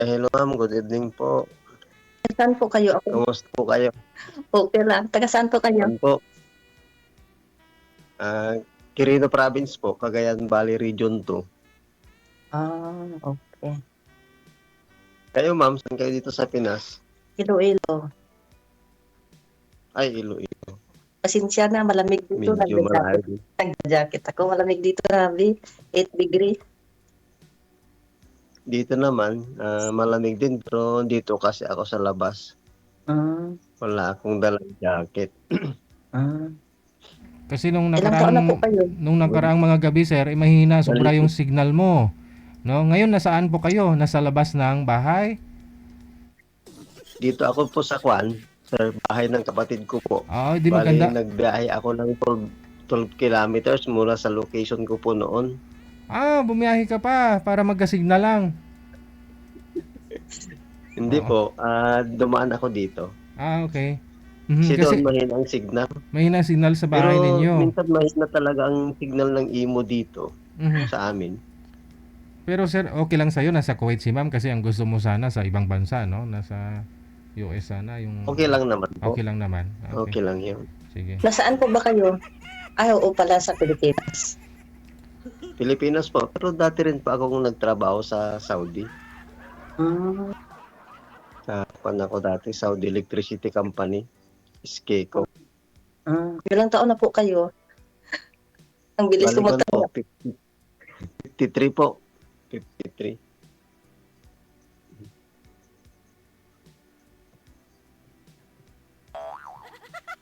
Hello ma'am, good evening po. Taga saan po kayo? Ako, Kamusta po kayo? okay lang. Taga saan po kayo? Ano po? Ah, Quirino Province po, Cagayan Valley Region 2. Okay. Kayo ma'am, saan kayo dito sa Pinas? Iloilo. Ay, Iloilo. Pasensya na, malamig dito. Medyo malayo din. Nagja-jacket ako. Malamig dito, grabe. 8 degree. Dito naman, malamig din pero dito kasi ako sa labas. Mm, Wala akong dalang jacket. mm. Kasi Ilang taon na po kayo? nung nakaraang mga gabi sir, mahina sobra yung Balik- signal mo. No, ngayon nasaan po kayo? Nasa labas ng bahay? Dito ako po sa sa bahay ng kapatid ko po. Di Bali, maganda. nagbiyahe ako ng 12 kilometers mula sa location ko po noon. Bumiyahe ka pa para magka-signal lang. Hindi Oo. po, dumaan ako dito. Okay. Kasi Kasi doon mahina ang signal. mahina signal sa bahay Pero ninyo. minsan mahina talaga ang signal ng imo dito Mhm. sa amin. Pero sir, okay lang sa'yo nasa Kuwait si ma'am kasi ang gusto mo sana sa ibang bansa, no? Nasa US sana yung Okay lang naman po. okay lang naman. Okay. Okay lang yun. Sige. Nasaan po ba kayo? Oo pala sa Pilipinas. Pilipinas po. Pero dati rin pa akong nagtrabaho sa Saudi. Mm, Ako dati, Saudi Electricity Company. SKECO. Ilang taon na po kayo? Ang bilis Balikan po, tumatanda. 53 po. 53.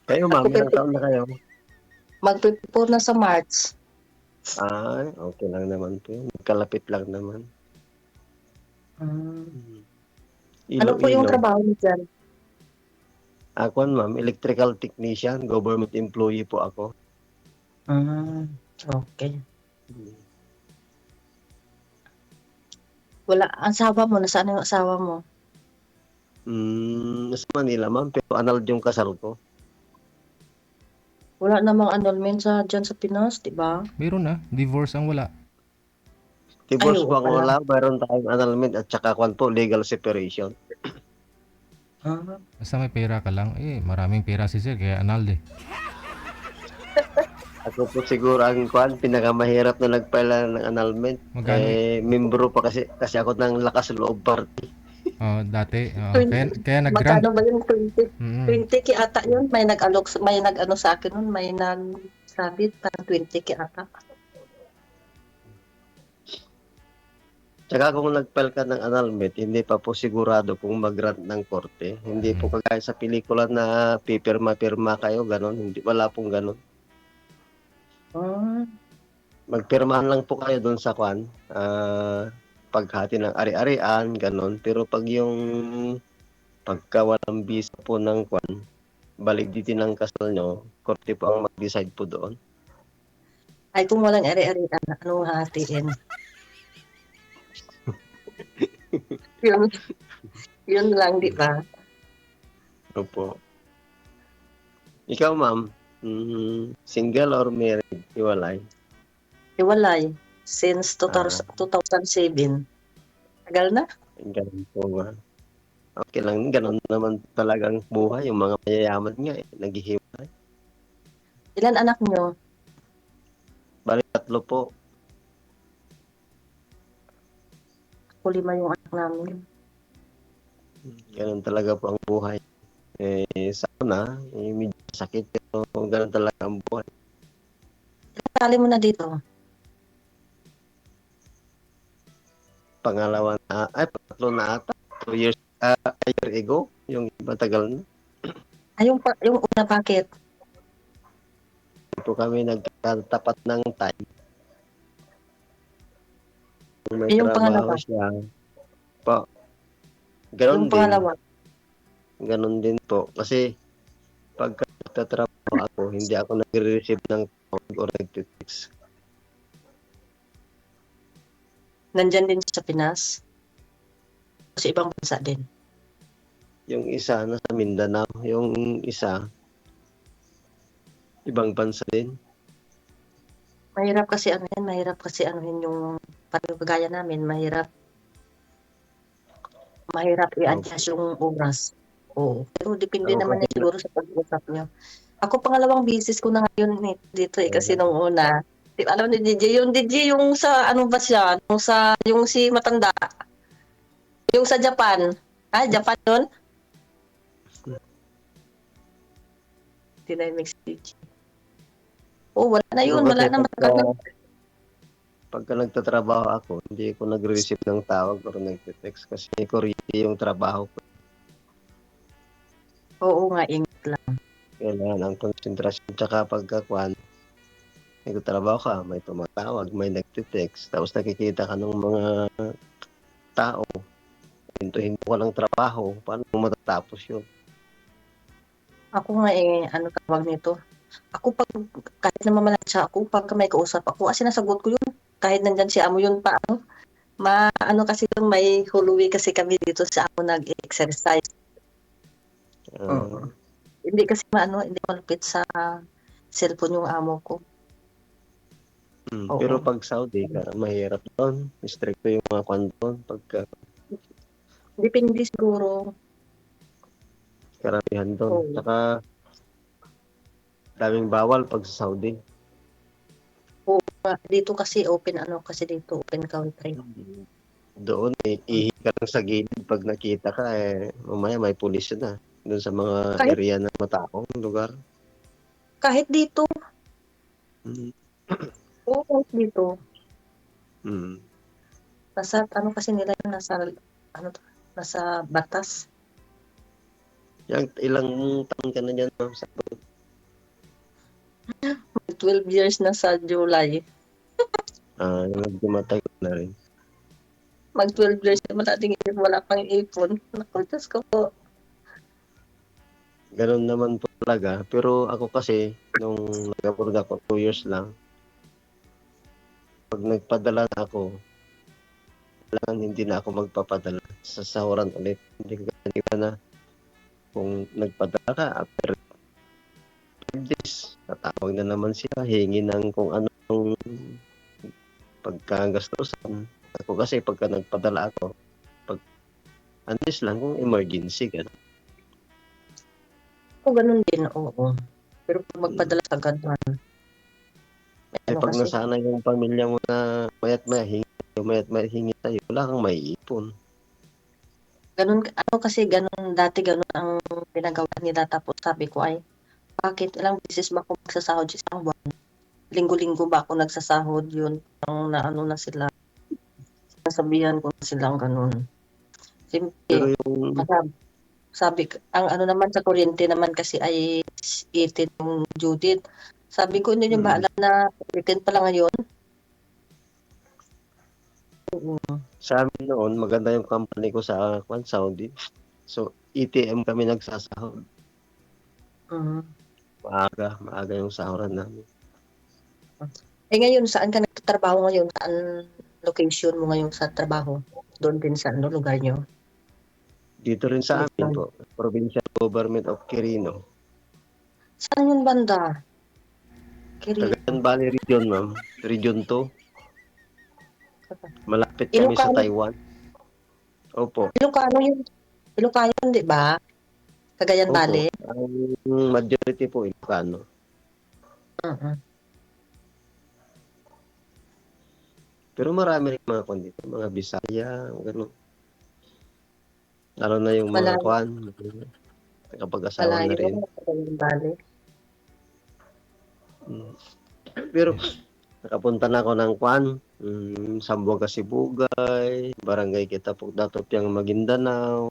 Kayo ma'am, Ako ilang taon na kayo? Mag-prepare na sa March. Ay, okay lang naman po yun. Kalapit lang naman. Mm. Ano po yung Iloilo. trabaho niyo dyan? Ako ma'am, electrical technician, government employee po ako. Okay. Wala, ang asawa mo, nasaan yung asawa mo? Sa Manila ma'am, pero annulled yung kasal ko. Wala namang annulment dyan sa Pinas, di ba? Meron na, divorce ang wala. Divorce oo po ang pala. wala, mayroon tayong annulment at saka kwan po, legal separation. Basta may pera ka lang. Maraming pera si sir kaya anal eh. Ako po siguro ang kwan, pinakamahirap na nagpala ng annulment. Magkano? Membro pa kasi ako ng lakas loob party. Dati. Twen- Kaya nag-grant. Magkano ba yung 20? Mm. 20 ki ata yun. May nag-ano sa akin nun, may nagsabi, parang 20 ki ata. Tsaka kung nagpile ka ng annulment, hindi pa po sigurado kung mag-grant ng korte. Hindi po kagaya sa pelikula na pipirma-pirma kayo, ganon. Hindi, wala pong ganon. Magpirmahan lang po kayo doon sa kwan, paghati ng ari-arian, ganon. Pero pag yung pagka walang visa po ng kwan, validity ng kasal nyo, korte po ang mag-decide po doon. Ay, kung walang ari-arian, anong hahatiin? yun, yun lang, di ba? Opo. Ikaw ma'am, single or married? Iwalay? Iwalay. Since 2007. Tagal na. Ganun po ba? Okay lang, ganun naman talagang buhay. Yung mga mayayaman nga, naghihiwalay. Ilan anak nyo? Bali, 3 po. Ako 5 yung anak namin. Ganun talaga po ang buhay. Sa una, medyo sakit, pero ganun talaga ang buhay. Tali mo na dito. Pangatlo na ata. 2 years, a year ago. Yung iba tagal na. Ay, yung una, bakit? Hindi po kami nagkatapat ng time. Kung may Yung trabaho pangalawa. siya, po. Ganun Yung din. pangalawa. Ganun din po. Kasi pagka nagtatrabaho ako, hindi ako nagre-receive ng tawag o nagtitext. Nandyan din sa Pinas. Sa ibang bansa din. Yung isa nasa Mindanao, yung isa ibang bansa din. Mahirap kasi ano yun yung parang kagaya namin, mahirap. mahirap Opo. i-adjust yung oras. Oo, pero depende Ako naman kasi yan siguro sa pag-usap niyo. Ako pangalawang beses ko na ngayon dito kasi nung una, alam ni DJ, yung sa ano ba siya, yung si matanda, yung sa Japan. Ah, Japan yun? Dynamics DJ. Oh, wala na ako yun, kasi wala na matagal. pagka nagtatrabaho ako, hindi ako nagre-receive ng tawag or nagte-text kasi kuryente yung trabaho ko. Oo nga, ingat lang. Kailangan ang konsentrasyon tsaka pagkakuan, nagtatrabaho ka, may tumatawag, may nagte-text, tapos nakikita ka ng mga tao, hintuhin mo ka ng trabaho, paano mo matatapos yun? Ako nga ano tawag nito? Ako kahit namamalat siya ako, pagka may kausap ako, sinasagot ko yun. Kahit nandyan si amo yun pa, ano kasi yung may huluwi kasi kami dito sa amo nag-exercise. Ah, Hindi kasi hindi malupit sa cellphone yung amo ko. pero Oo. pag Saudi ka, mahirap doon. Stricto yung mga kwan doon. Pagka Depende siguro. karamihan doon. Oo. Tsaka daming bawal pag sa Saudi. Oo. Dito kasi kasi dito open country. Doon, ihi ka lang sa gilid pag nakita ka, mamaya may pulis na. Doon sa mga Kahit area na mataong lugar. kahit dito, Mm. oo, kahit dito. Mm. Nasa kasi nila yung nasa batas. Ilang taon ka na dyan, ma'am? 12 years na sa July. Medyo matagal na rin. Mag 12 years na nating wala pang ipon. Naku, Diyos ko po. Ganun naman po talaga. Pero ako kasi, nung nag-abroad ako, 2 years lang, pag nagpadala na ako, kailangan hindi na ako magpapadala sa sahuran ulit. Hindi ka na kung nagpadala ka after 5 days, tatawag na naman sila, hingi ng kung anong pagkagastusan. Ako kasi pagka nagpadala ako, pag unless lang kung emergency, gano'n. Ako ganun din, oo. Pero pag Mm. magpadala sa ganun, may Eh, pag kasi. nasanay yung pamilya mo na mayat maya hingi sa'yo, wala kang maiipon. Ganun, kasi ganun, dati ganun ang ginagawa nila. Tapos sabi ko bakit ilang beses ba ako magsasahod sa isang buwan? Linggo-linggo ba ako nagsasahod yun? Ang naano na sila, nasabihan ko na silang ganun. Pero Siyempre, yung ang ano naman sa kuryente naman kasi ay 18 yung due date. Sabi ko, hindi nyo ba mm, alam na weekend pa lang ngayon? Oo. sa amin noon, maganda yung company ko sa Saudi. So, ATM kami nagsasahod. Mhm. Maaga yung sahuran namin. Ngayon, saan ka nagtatrabaho ngayon? Saan location mo ngayon sa trabaho? Doon din sa lugar nyo? Dito rin sa amin Luzon. po, Provincial Government of Quirino. Saan yun banda? Quirino. Cagayan Valley Region, ma'am. Region 2. Malapit kami sa Ilocano, Taiwan. Opo, Ilocano yun. Ilocano yun, di ba? Cagayan opo. Valley. Ang majority po Ilocano. Mhm. Pero marami rin mga dito, mga Bisaya, gano'n. Lalo na yung mga Malayo, Kwan, nakapag-asawa na malayo rin. naman Cagayan Valley. Mm. Pero nakapunta na ako ng Kwan, Sambuanga Sibugay, Barangay Kitapug Datopyang Maguindanao,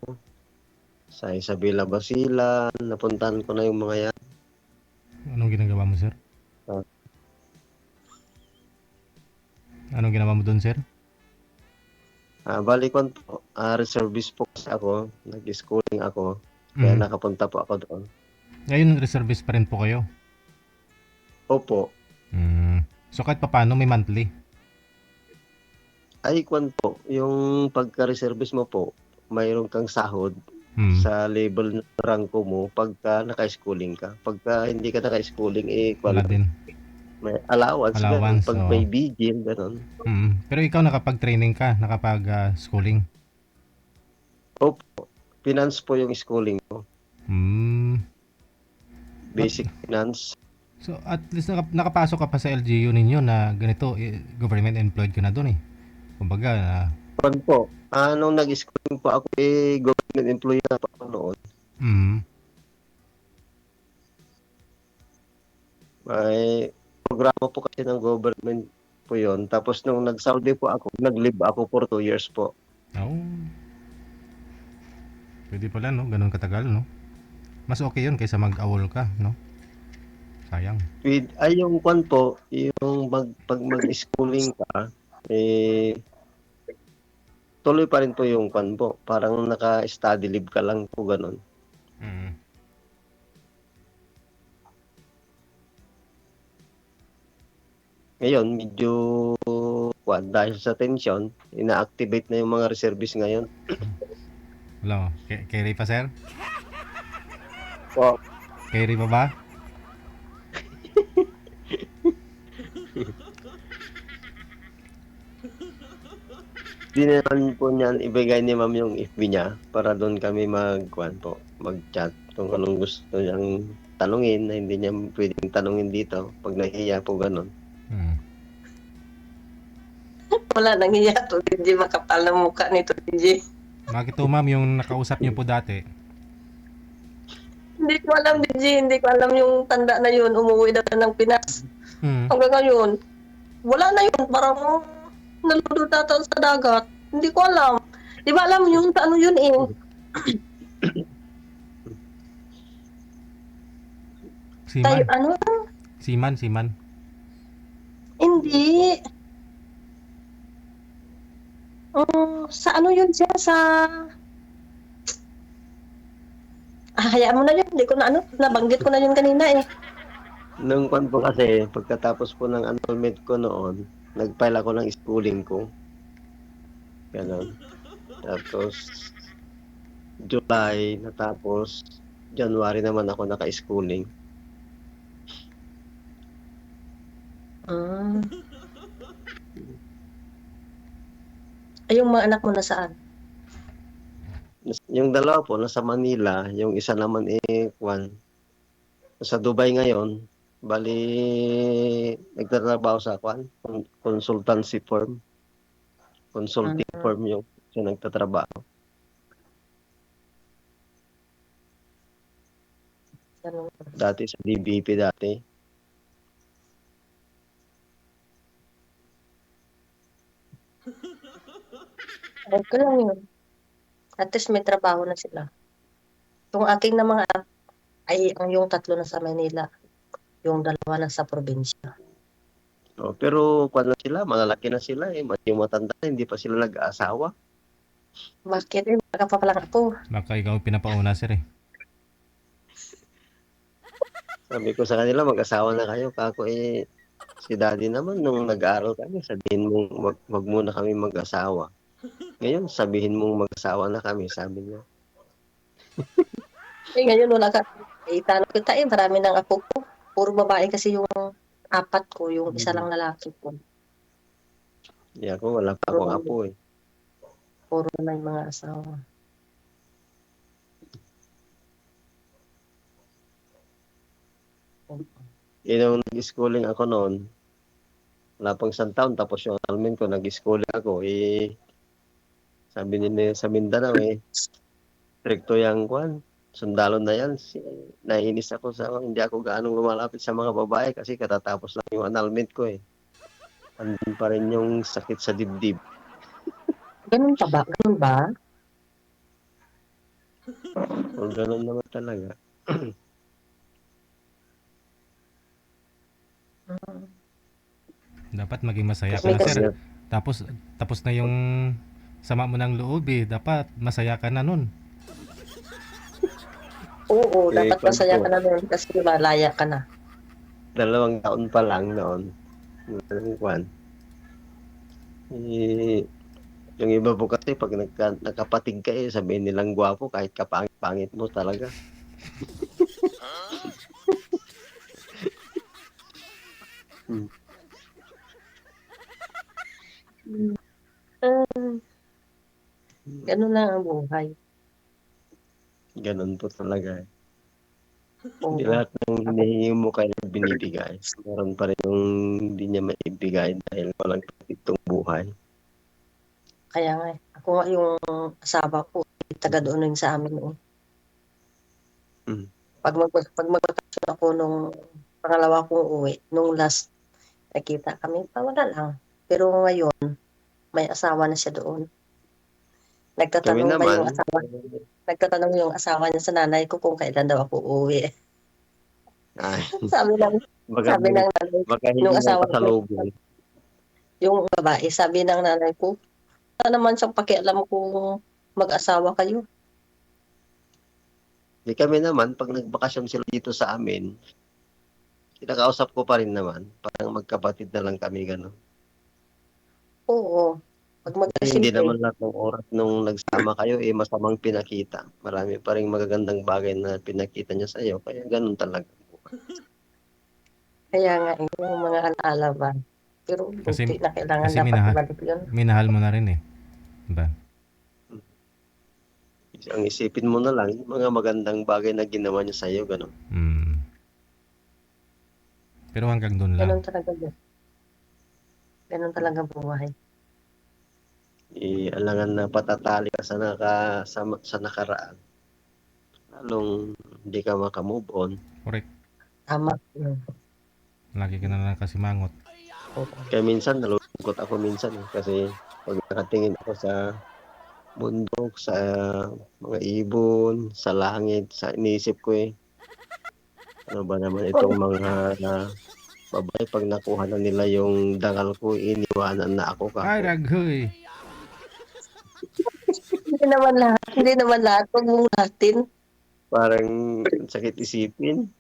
sa Isabela Basilan, napuntahan ko na yung mga yan. Anong ginagawa mo, sir? Ah, Anong ginawa mo doon, sir? Bali Kwan po, reservist po kasi ako, nag-schooling ako, kaya Mm. nakapunta po ako doon. Ngayon, reservist pa rin po kayo. Opo, So, kahit papaano may monthly. ay Kwan po, yung pagka-reservist mo po, mayroon kang sahod Hmm. sa level ng rangko mo pagka naka-schooling ka. Pagka hindi ka naka-schooling, Kwan Wala lang, din. may allowance, gano'n. Allowance, Pag oo. may vigil, gano'n. Pero ikaw nakapag-training ka, nakapag-schooling. Opo, finance po yung schooling ko. Hmm. Basic finance. So at least nakapasok ka pa sa LGU ninyo na ganito, government employed ka na doon eh. Kumbaga, Kwan po, nung nag-schooling po ako, government employee na po ako noon. mm, May programa po kasi ng government po yun. Tapos nung nag-Saudi po ako, nag-live ako for 2 years po. oh, pwede pala no, ganun katagal no. Mas okay yun kaysa mag-awol ka, no? Sayang. Yung kwan po, yung pag mag-schooling ka, tuloy pa rin po yung kwan po. Parang naka-study leave ka lang po, ganun. Mm. Ngayon, medyo kwan, dahil sa tension, ina-activate na yung mga reservist ngayon. Wala, carry pa sir? Po, Carry pa ba? di naman po niyan ibigay ni ma'am yung FB niya para doon kami mag-kwan po, mag-chat kung anong gusto niyang tanungin na hindi niya pwedeng tanungin dito pag nahihiya po ganun. Mm. Wala nang iya to, DJ, makapal na mukha nito, DJ. Bakit to ma'am yung nakausap niyo po dati? Hindi ko alam, DJ, hindi ko alam yung tanda na yun, umuwi na ng Pinas. Mm. Hanggang ngayon, wala na yun, parang nalulod ata sa dagat. Hindi ko alam. Di ba alam yun, ano yun eh. Tayo, Siman? ano? Siman? Hindi. Sa ano yun siya, sa... hayaan mo na yun, hindi ko na ano, nabanggit ko na yun kanina eh. Nung kwan po kasi, pagkatapos po ng annulment ko noon, nag-file ako ng schooling ko. Ganon. Tapos, July natapos, January naman ako naka-schooling. Ay, yung mga anak mo na saan? Yung dalawa po, nasa Manila. Yung isa naman kwan, nasa Dubai ngayon. Bali, nagtatrabaho sa kwan, consultancy firm. Consulting firm yung siya nagtatrabaho. Ganun. Dati sa DBP dati. Okay lang yun. At least may trabaho na sila. Yung aking na mga anak, ay yung 3 na sa Manila. Yung 2 na sa probinsya. Oh, pero kwan na sila, malalaki na sila eh. Yung matanda, hindi pa sila nag-aasawa. Bakit eh? Baka pa palang ako. Baka ikaw pinapauna sir eh. Sabi ko sa kanila, mag-asawa na kayo. Kako si daddy naman, nung nag-aaral kami, sabihin mong wag muna kami mag-asawa. Ngayon, sabihin mong mag-asawa na kami, sabi niya. Eh ngayon wala ka. Eh tanong kita eh, marami ng apo ko. Puro babae kasi yung 4 ko, yung isa lang lalaki ko. Hindi ako, wala pa akong apo eh. Puro na yung mga asawa. Nung nag-schooling ako noon, wala pang 1 taon, tapos yung annulment ko, nag-schooling ako, sabi nila sa Mindanao stricto yung kwan, sundalo na yan. Naiinis ako hindi ako gaano lumalapit sa mga babae kasi katatapos lang yung annulment ko eh. Andun pa rin yung sakit sa dibdib. Ganun pa ba? Ganun ba? O ganun naman talaga. Dapat maging masaya ka May na kasi, sir. Tapos na yung sama mo ng loob eh. Dapat masaya ka na nun. oo, dapat Kwan masaya po, ka na nun kasi malaya ka na. 2 taon pa lang noon. Kwan. Yung iba po kasi pag nakapatig ka sabihin nilang gwapo kahit kapangit-pangit mo talaga. Ganun lang ang buhay. Ganun po talaga. Hindi Oo. lahat ng hinihingi mo kaya binibigay. Meron pa rin yung hindi niya maibigay dahil walang itong buhay. Kaya nga eh. Ako nga yung asawa ko, taga doon rin sa amin eh. Mm. Pag magbakasyon ako nung pangalawa kong uwi, nung last nakita kami, wala lang. Pero ngayon, may asawa na siya doon. Kami Nagtatanong pa yung naman, asawa, nagtatanong yung asawa niya sa nanay ko kung kailan daw ako uuwi. ay, Sabi ng baka, sabi ng nanay, baka nung hindi lang asawa ko, pasalubong. yung babae, sabi ng nanay ko, wala naman siyang pakialam kung mag-asawa kayo. Di kami naman, pag nagbakasyon sila dito sa amin, kinakausap ko pa rin naman. Parang magkapatid na lang kami gano'n. Oo. Pag Kasi hindi magkasimple, naman lahat ng oras nung nagsama kayo, masamang pinakita. Marami pa rin magagandang bagay na pinakita niya sa iyo. Kaya gano'n talaga. kaya nga yung mga alaala ba. Pero Kasi hindi na kailangan kasi dapat ibalik yun. minahal mo na rin eh. Diba? Ang isipin mo na lang, yung mga magandang bagay na ginawa niya sa iyo, gano'n. Mm. Pero hanggang doon lang. Ganun talaga yun. Ganun talaga buhay. Alangan na patatali ka sa nakaraan. Lalong hindi ka makamove on. Correct. Tama. Yun. Lagi ka na lang kasimangot. Oo. Kaya minsan, nalulungkot ako minsan. Kasi pag nakatingin ako sa bundok, sa mga ibon, sa langit, iniisip ko ano ba naman itong mga babae pag nakuha na nila yung dangal ko, iniwanan na ako Ay, kako. raghoy! Hindi naman lahat. Huwag mong lahatin. Parang sakit isipin.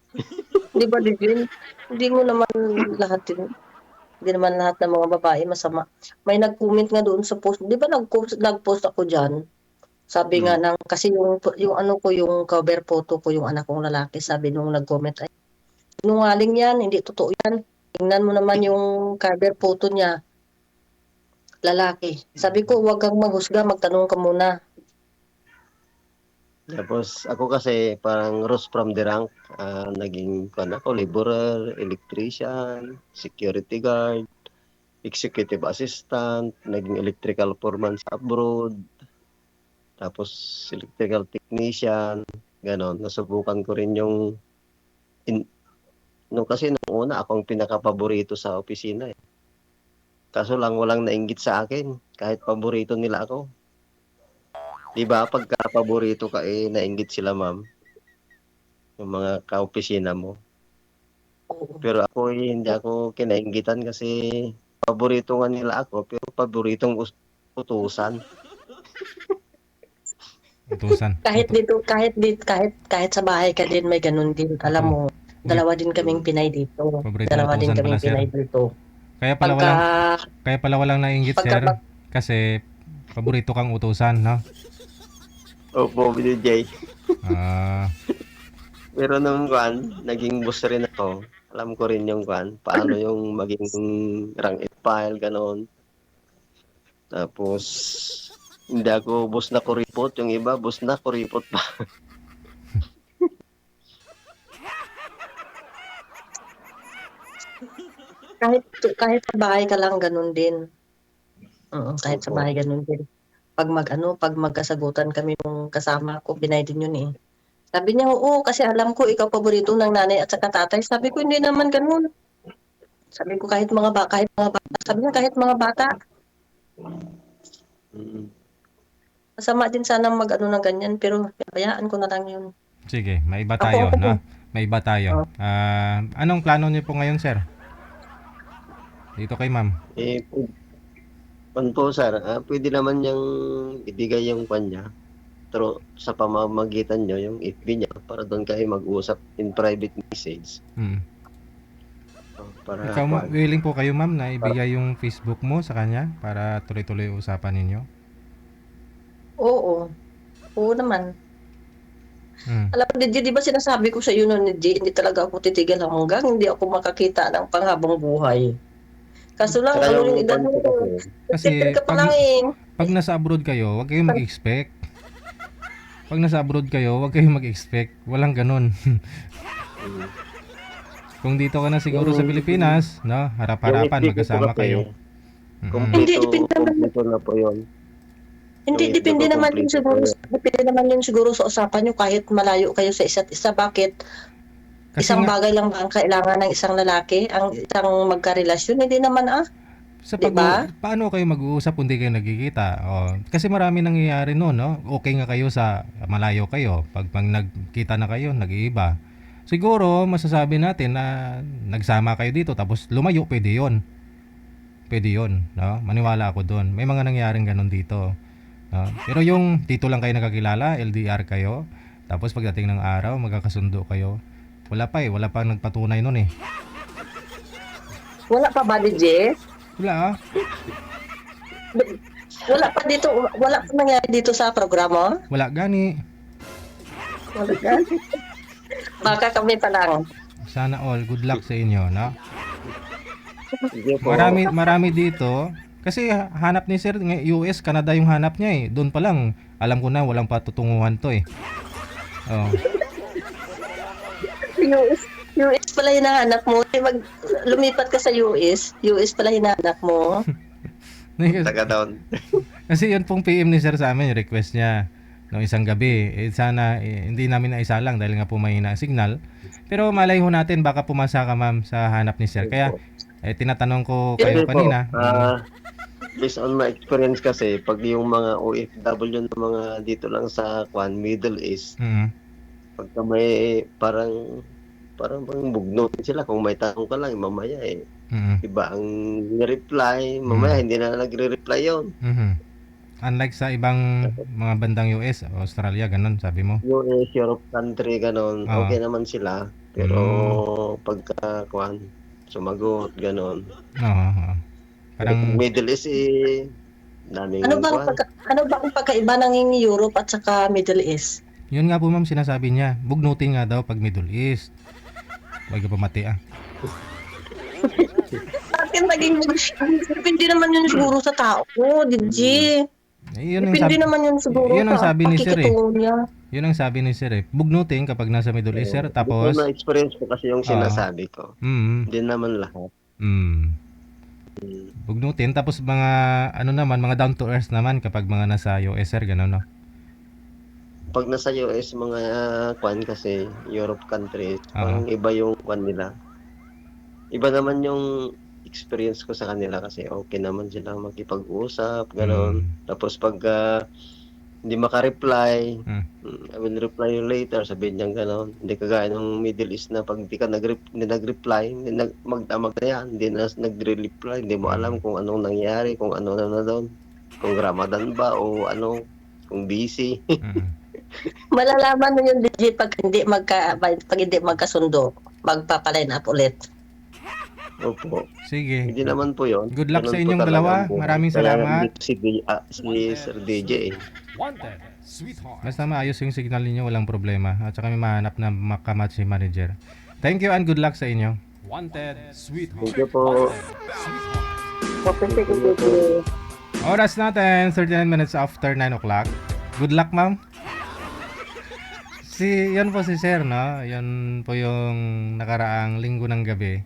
Di ba, Divin? Hindi mo naman lahatin. Hindi naman lahat ng mga babae masama. May nag-comment nga doon sa post. Di ba nag-post ako dyan? Sabi nga Hmm. kasi yung ano ko, yung cover photo ko, yung anak kong lalaki, sabi nung nag-comment, ay, sinungaling yan, hindi totoo yan. Tingnan mo naman yung cover photo niya, lalaki. Sabi ko, huwag kang maghusga, magtanong ka muna. Tapos ako kasi parang rose from the rank, naging ako, laborer, electrician, security guard, executive assistant, naging electrical foreman sa abroad, tapos electrical technician, ganon. Nasubukan ko rin in, kasi nung una ako ang pinaka-paborito sa opisina. Kaso lang walang nainggit sa akin, kahit paborito nila ako. 'Di ba pagka paborito ka nainggit sila ma'am, yung mga kaopisina mo. Oo. Pero ako hindi ako kinainggitan kasi paborito nga nila ako pero paboritong utusan. Utusan. Kahit sa bahay ka din, may ganun din. Alam Totoo. mo, Uy, dalawa din kaming Pinay dito. paboritong Dalawa din utusan pala, kaming sir. Pinay dito. Kaya pala Pagka, walang kaya pala walang nainggit, pagka, sir. Kasi paborito kang utusan, no? Opo, BJ. Ah, Pero nung naging boss rin ako, alam ko rin yung paano yung maging rank and file, ganon. Tapos, hindi ako boss na kuripot, yung iba boss na kuripot pa. kahit sa bahay ka lang, ganun din. Kahit sa Opo. bahay, ganun din. Pag magkasagutan kami nung kasama ko, Pinay din yun eh. Sabi niya, oo, kasi alam ko, ikaw paborito ng nanay at saka tatay. Sabi ko, hindi naman ganun. Sabi ko, kahit mga bata. Sabi niya, kahit mga bata. Mm. Masama din sana mag-ano ng ganyan, pero hayaan ko na lang yun. sige, may iba Ako, tayo, ako po. no? May iba tayo. Oh. Anong plano niyo po ngayon, sir? Dito kay ma'am. Po, sir, pwede naman niyang ibigay yung kanya sa pamamagitan niyo, yung FB niya, para doon kayo mag-usap in private message. Mm. Para Willing po kayo, ma'am, na ibigay yung Facebook mo sa kanya para tuloy-tuloy usapan ninyo? Oo. Oo naman. Mm. Alam mo, di ba sinasabi ko sa iyo noon, hindi talaga ako titigil hanggang hindi ako makakita ng panghabang buhay. Kaso lang, Saka yung yung edad mo, Kasi ka pa lang eh. pag nasa abroad kayo, huwag kayong mag-expect. Pag nasa abroad kayo, huwag kayong mag-expect. Walang ganun. Kung dito ka na siguro sa Pilipinas, no, harap-harapan, Yung FD ko po magkasama kasi, kayo. Mm-mm. Hindi, depende naman. Kompleto na po yun. Hindi, Yung depende FD ko naman yun kompleto siguro. po yun. Depende naman yun siguro sa usapan nyo kahit malayo kayo sa isa't isa. Bakit? Kasi Isang nga, bagay lang ba ang kailangan ng isang lalaki? Ang isang magkarelasyon? Hindi naman sa Di ba? paano kayo mag-uusap kung di kayo nagkikita? Kasi marami nangyayari noon, no? Okay nga kayo sa malayo kayo. Pag nagkita na kayo, nag-iiba. Siguro, masasabi natin na nagsama kayo dito tapos lumayo, pwede yun. Pwede yun, no? Maniwala ako doon. May mga nangyaring ganun dito. No? Pero yung dito lang kayo nakakilala, LDR kayo, tapos pagdating ng araw, magkakasundo kayo. Wala pa eh, wala pa nagpatunay nun eh. wala pa ba, DJ? Wala ah. Wala pa nangyari dito sa programa? Wala gani. Wala ka? Baka kami pa lang. Sana all, good luck sa inyo, no? Sige po. Marami dito. Kasi hanap ni Sir, US, Canada yung hanap niya eh. Doon pa lang, alam ko na walang patutunguhan to eh. Oh. US pala hinahanap mo. Lumipat ka sa US. US pala hinahanap mo. Taga down. Kasi yun pong PM ni Sir sa amin, yung request niya noong isang gabi. Sana hindi namin naisalang dahil nga po mahina ang signal. Pero malay ho natin baka pumasa ka ma'am sa hanap ni Sir. Kaya tinatanong ko kayo Kasi po, kanina. based on my experience kasi, pag yung mga OFW na mga dito lang sa Middle East, Mm. pagka may parang bang bugnutin sila kung may tanong ka lang, mamaya Mm. iba ang reply, mamaya hindi na nagre-reply yon. Mhm. Unlike sa ibang mga bandang US, Australia, ganun sabi mo. US, Europe country, ganon, Ah. okay naman sila. Pero pagka sumagot, ganon. Oo. Parang Middle East daming Ano ba ang pagkaiba ng Europe at saka Middle East? yun nga po ma'am sinasabi niya. Bugnutin nga daw pag Middle East. Huwag ka pamati ah. Akin depende naman yun siguro sa tao, DJ. Yun ang Depende sabi, naman yun siguro yun ang sa sabi ni Sir eh. pakikitungo niya. Yun ang sabi ni Sir eh. Bugnutin kapag nasa Middle East Sir. Tapos, na experience ko kasi yung sinasabi ko. Hindi naman lahat. Bugnutin. Tapos mga, ano naman, mga down to earth naman kapag mga nasa US Sir, gano'n no? Pag nasa US, mga kasi, Europe countries, parang iba yung nila. Iba naman yung experience ko sa kanila kasi okay naman sila makipag-usap, gano'n. Tapos pag hindi maka-reply, I will reply you later, sabihin niya gano'n. Hindi kagaya ng Middle East na pag hindi ka nag-reply, magdamag na yan, hindi na nag-reply, hindi mo alam kung anong nangyari, kung ano na doon, kung Ramadan ba o ano, kung busy. Malalaman mo yung DJ pag hindi magkasundo, magpapaline up ulit. Opo. Sige. Hindi naman po yun. Good luck Ganun sa po inyong talaga dalawa. ang buhay. Maraming Kaya salamat. nandito si Sir DJ. Wanted, sweetheart. Basta maayos yung signal ninyo, walang problema. At saka may mahanap na makamatch si manager. Thank you and good luck sa inyo. Wanted, sweetheart. Thank you po. Okay, sige, DJ. Oras natin, 39 minutes after 9 o'clock. Good luck, ma'am. Yan po si Sir, no? Yan po yung nakaraang linggo ng gabi.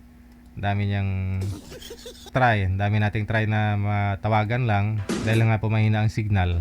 Dami niyang try. Dami nating try na matawagan lang dahil nga po mahina ang signal.